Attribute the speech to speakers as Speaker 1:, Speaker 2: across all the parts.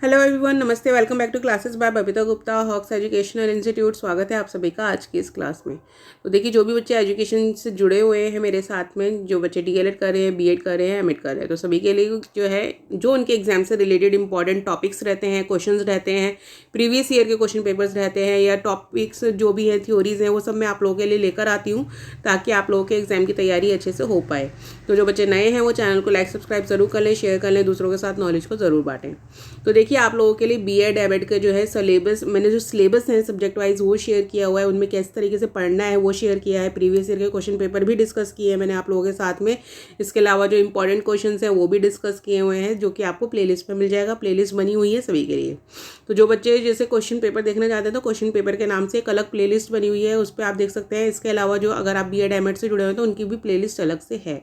Speaker 1: Hello everyone, नमस्ते। Welcome back to classes by Babita Gupta, Hawks educational institute. स्वागत है आप सभी का आज की इस क्लास में। तो देखिए, जो भी बच्चे एजुकेशन से जुड़े हुए हैं मेरे साथ में, जो बच्चे डीएलएड कर रहे हैं, बीएड कर रहे हैं, एमएड कर रहे हैं, तो सभी के लिए जो है, जो उनके एग्जाम से रिलेटेड इंपॉर्टेंट टॉपिक्स रहते हैं, क्वेश्चंस रहते हैं, प्रीवियस ईयर के क्वेश्चन पेपर्स रहते हैं, या टॉपिक्स जो भी हैं, थ्योरीज हैं, वो सब मैं आप लोगों के लिए लेकर आती हूँ ताकि आप लोगों के एग्जाम की तैयारी अच्छे से हो पाए। तो जो बच्चे नए हैं वो चैनल को लाइक सब्सक्राइब जरूर कर लें, शेयर कर लें, दूसरों के साथ नॉलेज को जरूर बांटें। तो देखिए, आप लोगों के लिए बीएड एमएड का जो है सिलेबस, मैंने जो सिलेबस है सब्जेक्ट वाइज वो शेयर किया हुआ है, उनमें किस तरीके से पढ़ना है वो शेयर किया है। प्रीवियस ईयर के क्वेश्चन पेपर भी डिस्कस किए हैं मैंने आप लोगों के साथ में। इसके अलावा जो इंपॉर्टेंट क्वेश्चन है वो भी डिस्कस किए हुए हैं, जो कि आपको प्लेलिस्ट में मिल जाएगा। प्लेलिस्ट बनी हुई है सभी के लिए। तो जो बच्चे जैसे क्वेश्चन पेपर देखना चाहते हैं तो क्वेश्चन पेपर के नाम से एक अलग प्लेलिस्ट बनी हुई है, उस पर आप देख सकते हैं। इसके अलावा जो अगर आप बीएड एमएड से जुड़े हुए हैं तो उनकी भी प्लेलिस्ट अलग से है।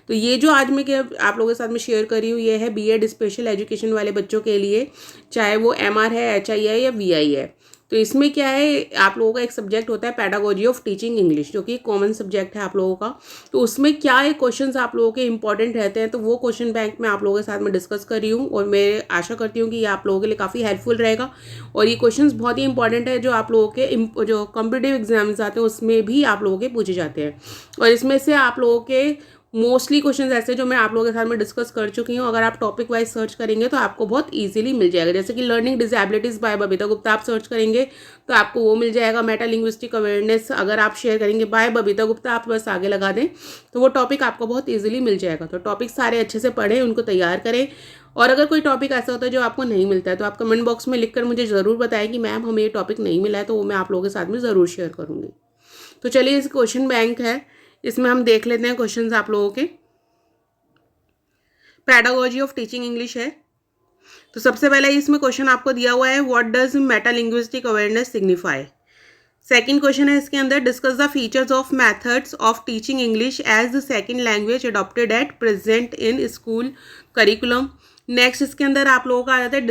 Speaker 1: तो ये जो आज मैं आप लोगों के साथ में शेयर कर रही हूँ, ये है बीएड स्पेशल एजुकेशन वाले बच्चों के लिए, चाहे वो एमआर है, एचआई है या वीआई है। तो इसमें क्या है, आप लोगों का एक सब्जेक्ट होता है पेडागोजी ऑफ टीचिंग इंग्लिश, जो कि कॉमन सब्जेक्ट है आप लोगों का। तो उसमें क्या है, क्वेश्चंस आप लोगों के इंपॉर्टेंट रहते हैं, तो वो क्वेश्चन बैंक में आप लोगों के साथ में डिस्कस कर रही हूँ, और मैं आशा करती हूँ कि ये आप लोगों के लिए काफ़ी हेल्पफुल रहेगा। और ये क्वेश्चंस बहुत ही इंपॉर्टेंट है, जो आप लोगों के जो कॉम्पिटिटिव एग्जाम्स आते हैं उसमें भी आप लोगों के पूछे जाते हैं। और इसमें से आप लोगों के मोस्टली क्वेश्चंस ऐसे जो मैं आप लोगों के साथ में डिस्कस कर चुकी हूँ, अगर आप टॉपिक वाइज सर्च करेंगे तो आपको बहुत इजीली मिल जाएगा। जैसे कि learning disabilities by Babita Gupta आप सर्च करेंगे तो आपको वो मिल जाएगा। मेटा लिंग्विस्टिक अवेयरनेस अगर आप शेयर करेंगे बाय बबीता गुप्ता, आप बस आगे लगा दें तो वो टॉपिक आपको बहुत ईजिली मिल जाएगा। तो टॉपिक सारे अच्छे से पढ़ें, उनको तैयार करें। और अगर कोई टॉपिक ऐसा होता है जो आपको नहीं मिलता है तो आप कमेंट बॉक्स में लिखकर मुझे ज़रूर बताएं कि मैम हमें ये टॉपिक नहीं मिला है, तो वो मैं आप लोगों के साथ में ज़रूर शेयर करूँगी। तो चलिए, इस क्वेश्चन बैंक है, इसमें हम देख लेते हैं क्वेश्चन आप लोगों के। पेडागोजी ऑफ टीचिंग इंग्लिश है। तो सबसे पहले इसमें क्वेश्चन आपको दिया हुआ है, what does meta linguistic awareness signify. Second question है इसके अंदर, discuss the features of methods of teaching English as the second language adopted at present in school curriculum. Next इसके अंदर आप लोगों का आ जाता है,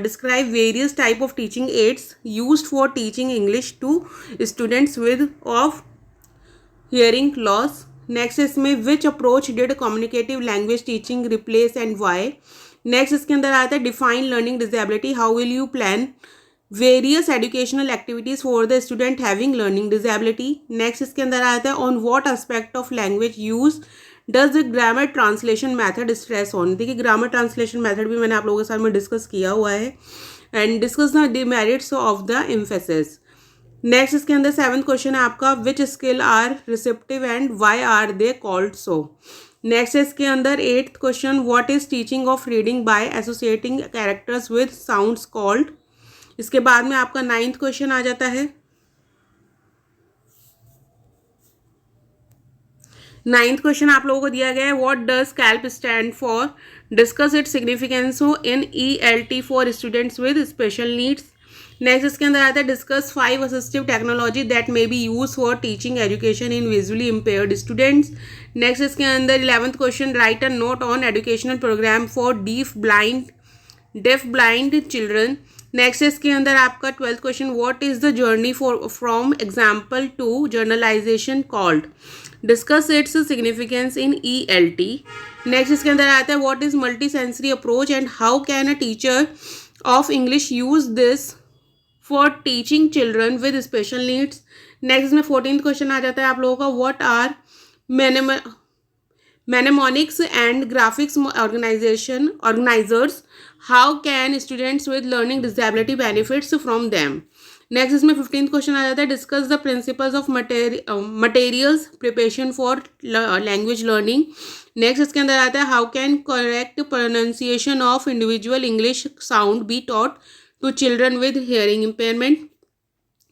Speaker 1: describe various type of teaching aids used for teaching English to students with of hearing loss. Next इसमें which approach did communicative language teaching replace and why. Next इसके अंदर आता है, define learning disability, how will you plan various educational activities for the student having learning disability. Next इसके अंदर आता है, on what aspect of language use does the grammar translation method stress on. देखिए, grammar translation method भी मैंने आप लोगों के साथ में डिस्कस किया हुआ है। And discuss the demerits of the emphasis. Next इसके अंदर सेवंथ क्वेश्चन है आपका, which skill are receptive and why are they called so. Next इसके अंदर eighth question, what is teaching of reading by associating characters with sounds called. इसके बाद में आपका नाइन्थ क्वेश्चन आ जाता है। नाइन्थ क्वेश्चन आप लोगों को दिया गया है, what does CALP stand for, discuss it significance in ELT for students with special needs. Next इसके अंदर आता है, discuss 5 assistive technology that may be use for teaching education in visually impaired students. Next इसके अंदर 11th question, write a note on educational program for deaf blind children. Next इसके अंदर आपका 12th question, what is the journey for from example to generalization called, discuss its significance in ELT. Next इसके अंदर आता है, what is multi sensory approach and how can a teacher of English use this for teaching children with special needs. Next में 14th question आ जाता है आप लोगों का, what are mnemonics and graphics organizers, how can students with learning disability benefits from them. Next इसमें 15th question आ जाता है, discuss the principles of materials preparation for language learning. Next इसके अंदर आता है, how can correct pronunciation of individual English sound be taught to children with hearing impairment.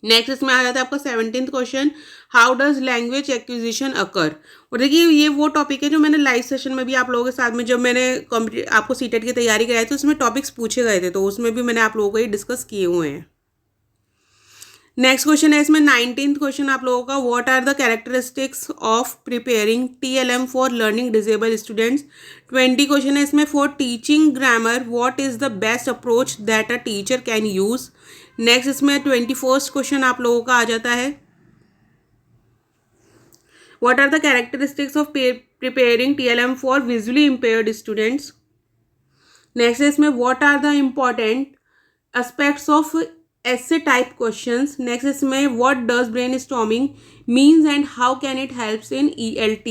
Speaker 1: Next इसमें आ जाता है आपका 17th question, how does language acquisition occur. और देखिए, ये वो टॉपिक है जो मैंने लाइव सेशन में भी आप लोगों के साथ में, जब मैंने आपको सीटेट की तैयारी कराई तो उसमें टॉपिक्स पूछे गए थे, तो उसमें भी मैंने आप लोगों को ये डिस्कस किए हुए हैं। नेक्स्ट क्वेश्चन है इसमें 19th क्वेश्चन आप लोगों का, what are the characteristics of preparing TLM for learning disable students. 20 question है इसमें, for teaching grammar what is the best approach that a teacher can use. Next इसमें 21st क्वेश्चन आप लोगों का आ जाता है, what are the characteristics of preparing TLM for visually impaired students. Next इसमें, what are the important aspects of essay type questions. Next इसमें what does brainstorming means and how can it helps in ELT.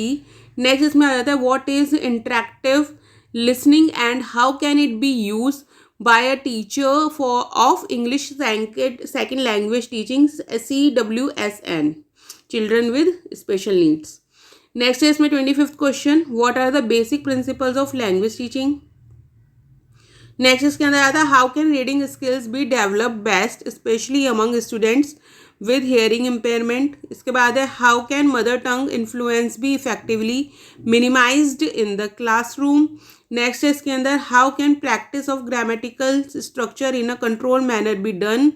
Speaker 1: Next इसमें आ जाता है what is interactive listening and how can it be used by a teacher for of English second language teaching CWSN, children with special needs. Next है इसमें 25th question what are the basic principles of language teaching. Next इसके अंदर आता है how can reading skills be develop best specially among students with hearing impairment. इसके बाद है how can mother tongue influence B effectively minimised in the classroom. Next है इसके अंदर how can practice of grammatical structure in a control manner be done.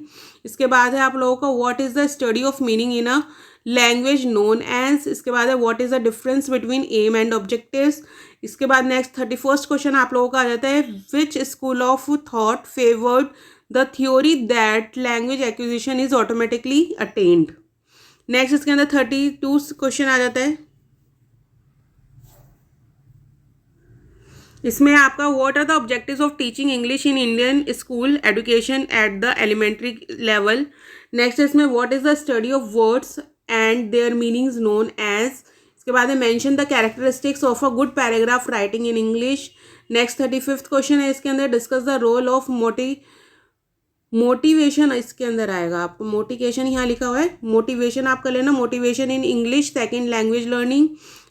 Speaker 1: इसके बाद है आप लोगों का what is the study of meaning in a language known as. इसके बाद है what is the difference between aim and objectives. इसके बाद नेक्स्ट 31st क्वेश्चन आप लोगों का आ जाता है which school of thought favoured the theory that language acquisition is automatically attained. Next इसके अंदर 32 क्वेश्चन आ जाता है. इसमें आपका what are the objectives of teaching English in Indian school education at the elementary level. Next इसमें what is the study of words and their meanings known as. इसके बाद है mention the characteristics of a good paragraph writing in English. Next 35th question है इसके अंदर discuss the role of motivation. इसके अंदर आएगा आपको मोटिवेशन यहाँ लिखा हुआ है, मोटिवेशन आप कर लेना, motivation in English second language learning.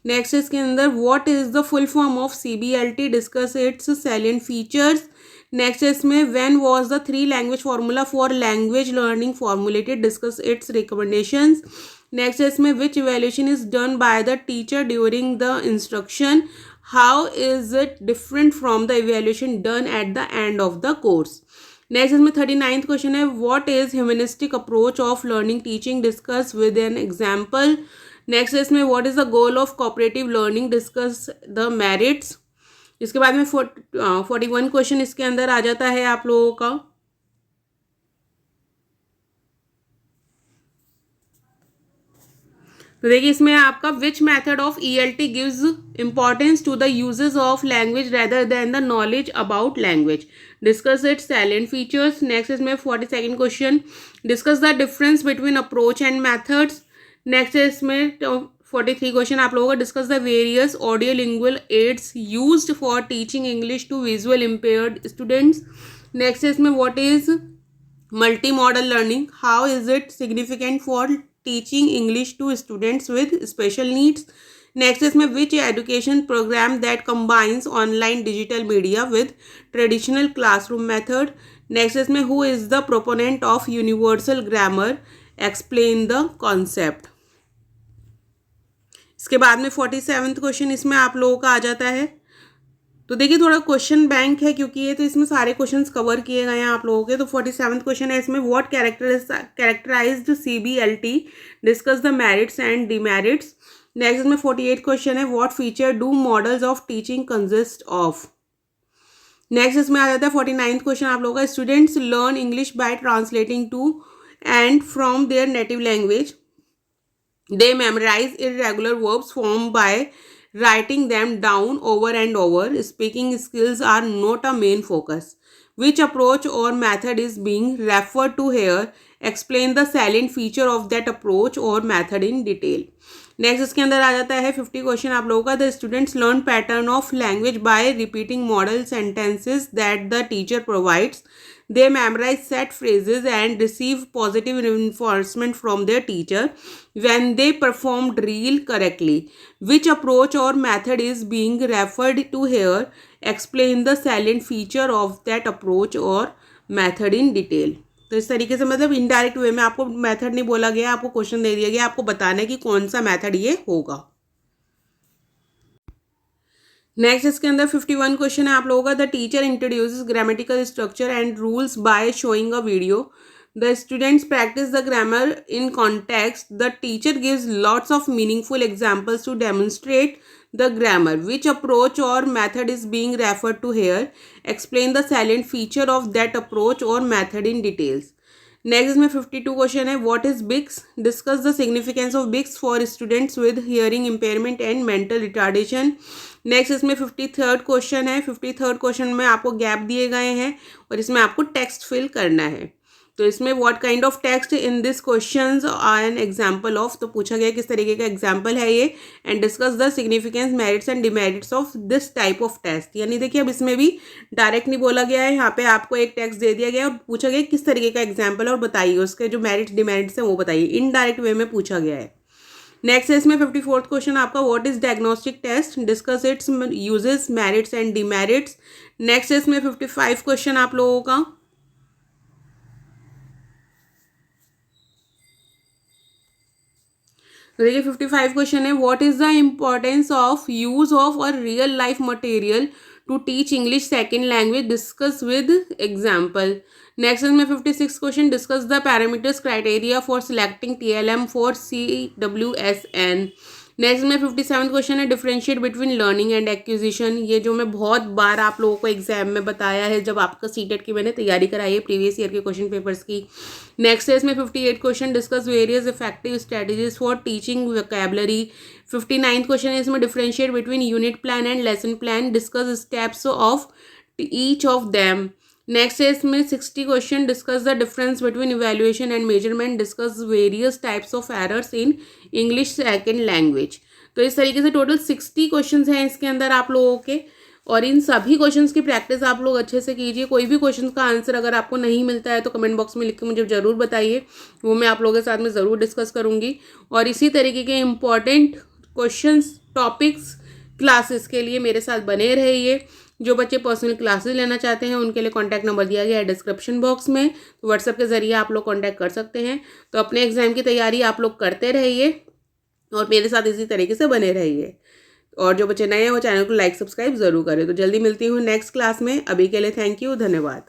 Speaker 1: Next इसके अंदर what is the full form of CBLT, discuss its salient features. Next इसमें when was the 3 language formula for language learning formulated, discuss its recommendations. Next इसमें which evaluation is done by the teacher during the instruction, how is it different from the evaluation done at the end of the course. Next इसमें 39th question है what is humanistic approach of learning teaching, discuss with an example. Next इसमें what is the goal of cooperative learning, discuss the merits. इसके बाद में 41 question इसके अंदर आ जाता है आप लोगों का तो देखिए इसमें आपका which method of ELT gives importance to the uses of language rather than the knowledge about language, discuss its salient features. Next इसमें 42nd question discuss the difference between approach and methods. Next इसमें 43 question आप लोगों का discuss the various audio lingual aids used for teaching English to visual impaired students. Next इसमें what is multi modal learning, how is it significant for teaching English to students with special needs. Next is which education program that combines online digital media with traditional classroom method. Next is who is the proponent of universal grammar, explain the concept. इसके बाद में 47th question इसमें आप लोगों का आ जाता है. तो देखिए थोड़ा क्वेश्चन बैंक है क्योंकि ये तो इसमें सारे क्वेश्चंस कवर किए गए हैं आप लोगों के. तो 47th क्वेश्चन है इसमें what characterised CBLT, discuss the merits and demerits. Next इसमें 48 क्वेश्चन है what feature do models of teaching consist of. Next इसमें आ जाता है 49th क्वेश्चन आप लोगों का students learn English by translating to and from their native language, they memorise irregular verbs form by writing them down over and over. Speaking skills are not a main focus. Which approach or method is being referred to here? Explain the salient feature of that approach or method in detail. Next इसके अंदर आ जाता है 50 question आप लोगों का the students learn pattern of language by repeating model sentences that the teacher provides, they memorize set phrases and receive positive reinforcement from their teacher when they perform drill correctly. Which approach or method is being referred to here? Explain the salient feature of that approach or method in detail. तो इस तरीके से मतलब indirect way में आपको method नहीं बोला गया, आपको क्वेश्चन दे दिया गया, आपको बताना है कि कौन सा मेथड ये होगा. नेक्स्ट इसके अंदर 51 क्वेश्चन है आप लोगों का the teacher introduces grammatical structure and rules by showing a video, the students practise the grammar in context, the teacher gives lots of meaningful examples to demonstrate the grammar. Which approach or method is being referred to here? Explain the salient feature of that approach or method in details. Next इसमें 52 question है, what is BICS, discuss the significance of BICS for students with hearing impairment and mental retardation. Next इसमें 53rd question है, 53rd question में आपको gap दिए गए हैं और इसमें आपको टेक्स्ट फिल करना है। तो इसमें what kind of text in this questions are an example of, तो पूछा गया किस तरीके का एग्जांपल है ये, and discuss the significance merits and demerits of this type of test. यानी देखिए अब इसमें भी डायरेक्ट नहीं बोला गया है, यहाँ पे आपको एक टेक्स्ट दे दिया गया है और पूछा गया किस तरीके का एग्जाम्पल और बताइए उसके जो मेरिट्स डिमेरिट्स हैं वो बताइए, इनडायरेक्ट वे में पूछा गया है। नेक्स्ट है इसमें 54th क्वेश्चन आपका, what is diagnostic test, discuss its uses merits and demerits. Next है इसमें 55 क्वेश्चन आप लोगों का, तो देखिए 55 क्वेश्चन है, what is the importance of use of और real life material to teach English second language, discuss with example. Next में 56 question, discuss the parameters criteria for selecting TLM for CWSN। Next में 57 question है, differentiate between learning and acquisition. ये जो मैं बहुत बार आप लोगों को एग्जाम में बताया है जब आपका सीटेट की मैंने तैयारी कराई है प्रीवियस ईयर के क्वेश्चन पेपर्स की। नेक्स्ट है इसमें 58 question, discuss various effective strategies for teaching vocabulary. 59 question है इसमें, differentiate between unit plan and lesson plan, discuss steps of each of them. Next है इसमें 60 question, discuss the difference between evaluation and measurement, discuss various types of errors in English second language. तो इस तरीके से total 60 questions हैं इसके अंदर आप लोगों के, और इन सभी क्वेश्चंस की प्रैक्टिस आप लोग अच्छे से कीजिए। कोई भी क्वेश्चन का आंसर अगर आपको नहीं मिलता है तो कमेंट बॉक्स में लिख के मुझे ज़रूर बताइए, वो मैं आप लोगों के साथ में ज़रूर डिस्कस करूँगी। और इसी तरीके के इम्पॉर्टेंट क्वेश्चंस टॉपिक्स क्लासेस के लिए मेरे साथ बने रहिए। जो बच्चे पर्सनल क्लासेस लेना चाहते हैं उनके लिए कॉन्टैक्ट नंबर दिया गया है डिस्क्रिप्शन बॉक्स में, तो व्हाट्सएप के ज़रिए आप लोग कॉन्टैक्ट कर सकते हैं। तो अपने एग्ज़ाम की तैयारी आप लोग करते रहिए और मेरे साथ इसी तरीके से बने रहिए। और जो बच्चे नए हैं वो चैनल को लाइक सब्सक्राइब ज़रूर करें। तो जल्दी मिलती हूँ नेक्स्ट क्लास में, अभी के लिए थैंक यू, धन्यवाद।